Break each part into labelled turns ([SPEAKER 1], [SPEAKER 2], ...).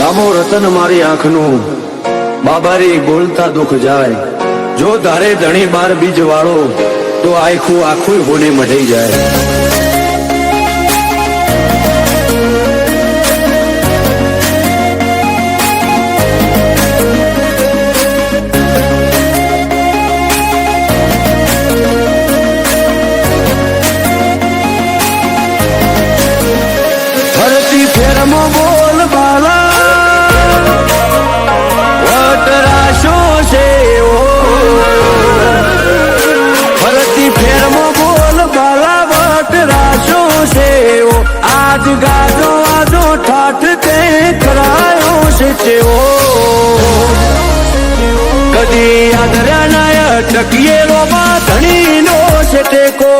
[SPEAKER 1] રામો રતન મારી આંખનું બાબારી બોલતા દુઃખ જાય જો ધારે ધણી બાર બીજ વાળો તો આખું આખું હોને મઢી જાય ફરતી ફેરમાં બોલ બાલા વટરાશો છે ફરતી ફેરમાં બોલ બાલા વટરાશો છે આજ ગાજો આજો ઠાઠ તે કરાયો છે ચેવો કદી આદર્યા નાય ટકીએ રોમાં ધણીનો છે ટેકો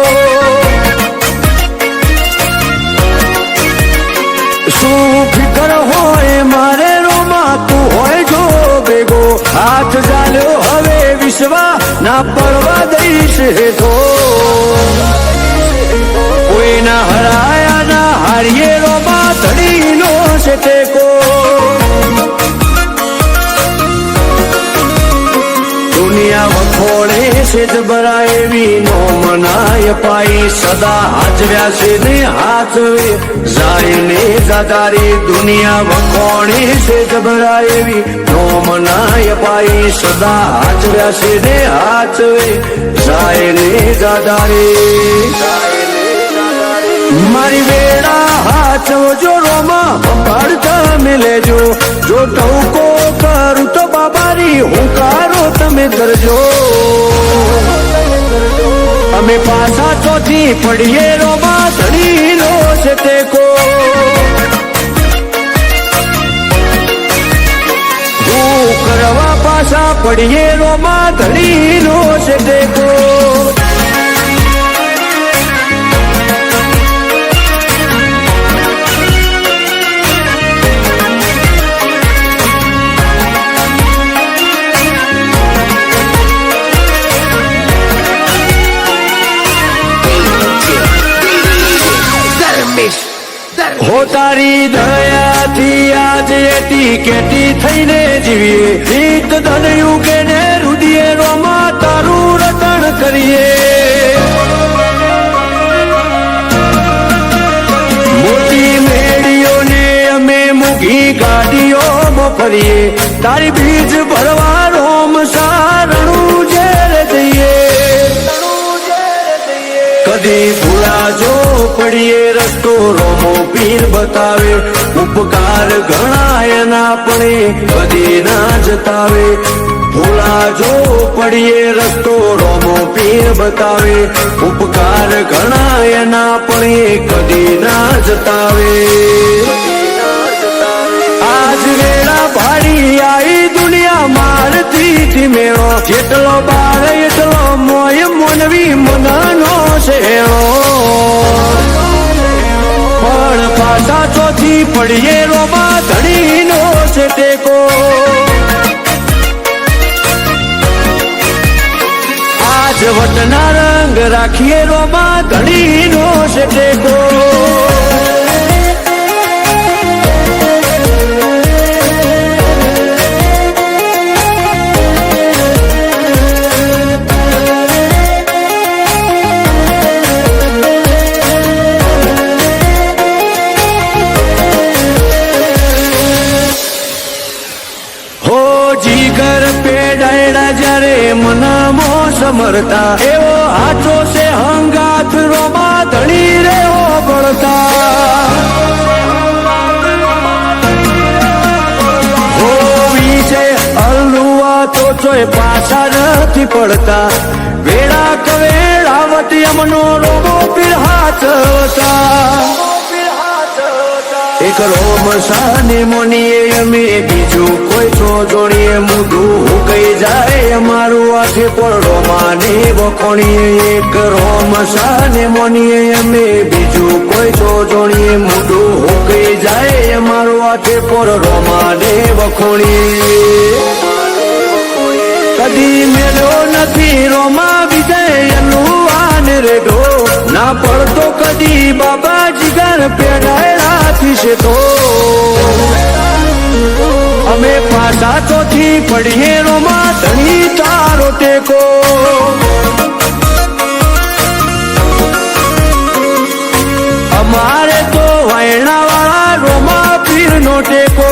[SPEAKER 1] શું ફિકર હોય મારે રોમા તું હોય જો ભેગો હાથ ચાલ્યો હવે વિશ્વા ના પડવા દઈશ હેઠો કોઈના હરાયા ના હારીએ રોમા ધણીનો છે ટેકો દુનિયા વખોડે છે જબરા એવી નો મનાય પાઈ સદા હાજવ્યા છે ને હાથવે જાય ને જાદારી દુનિયા વખોડે છે જબરા એવી નો મનાય પાઈ સદા હાજવ્યા છે ને હાથવે જાય ને જાદારી મારી વેળા હાચવજો રોમા સંભાળતા મિલેજો જો ટવકો કરું તો બાબારી હુંકારો તમે કરજો અમે પાછા ચોથી પડીએ રોમા ધણીનો છે ટેકો હું કરવા પાછા પડીએ રોમા ધણીનો છે ટેકો હો તારી દયાથી આજ એટી કેટી થઈને જીવીએ રીત ધનયું કે ને રુદિયે રોમા તારું રટણ કરીએ મોટી મેળીઓને અમે મૂકી ગાડીઓમાં ફરીએ તારી બીજ ભરવા રોમ સારણું ઝેર દઈએ કદી ભૂલા જો પડીએ રસ્તો રોમો પીર બતાવે ઉપકાર ઘણા એના પણ કદી ના જતાવે ભૂલા જો પડીએ રસ્તો રોમો પીર બતાવે ઉપકાર ઘણા એના પણ કદી ના જતાવે આજ વેળા ભાડી આઈ દુનિયા મારતી ધીમેળો જેટલો બાર એટલો મોય મોનવી મનાનો શેળો પણ પાછા ચોથી પડીએ રોમા ધણીનો છે ટેકો આજ વટના રંગ રાખીએ રોમા ધણીનો છે ટેકો જીગર પેડાયડા જ્યારે મનામો સમરતા એવો હાથો છે હંગાથ રોમા ધણી રેવો બળતા હોવી છે અલ્લુઆ તો ચોય પાછા નથી પડતા વેળા કવેળાવત યમનો રોમો પીર હાથવતા એક રોમ સાને મોનીએ અમે બીજું કોઈ છો જોડીએ મુઢું કઈ જાય અમારું આખે પણ રોમાને વખોણીએ એક રોમ સાને મોનીએ અમે બીજું કોઈ છો જોડીએ મુઢું કઈ જાય અમારું આખે પણ રોમાને વખોણીએ કદી મેળ્યો નથી રોમા વિજય એનું આન રેડો ના પડતો કદી બાબા જીગર પેડાયેલા થી છે તો અમે પાછા ચોથી પડીએ રોમાં ધણી તારો ટેકો અમારે તો વાયણા વાળા રોમા પીર નો ટેકો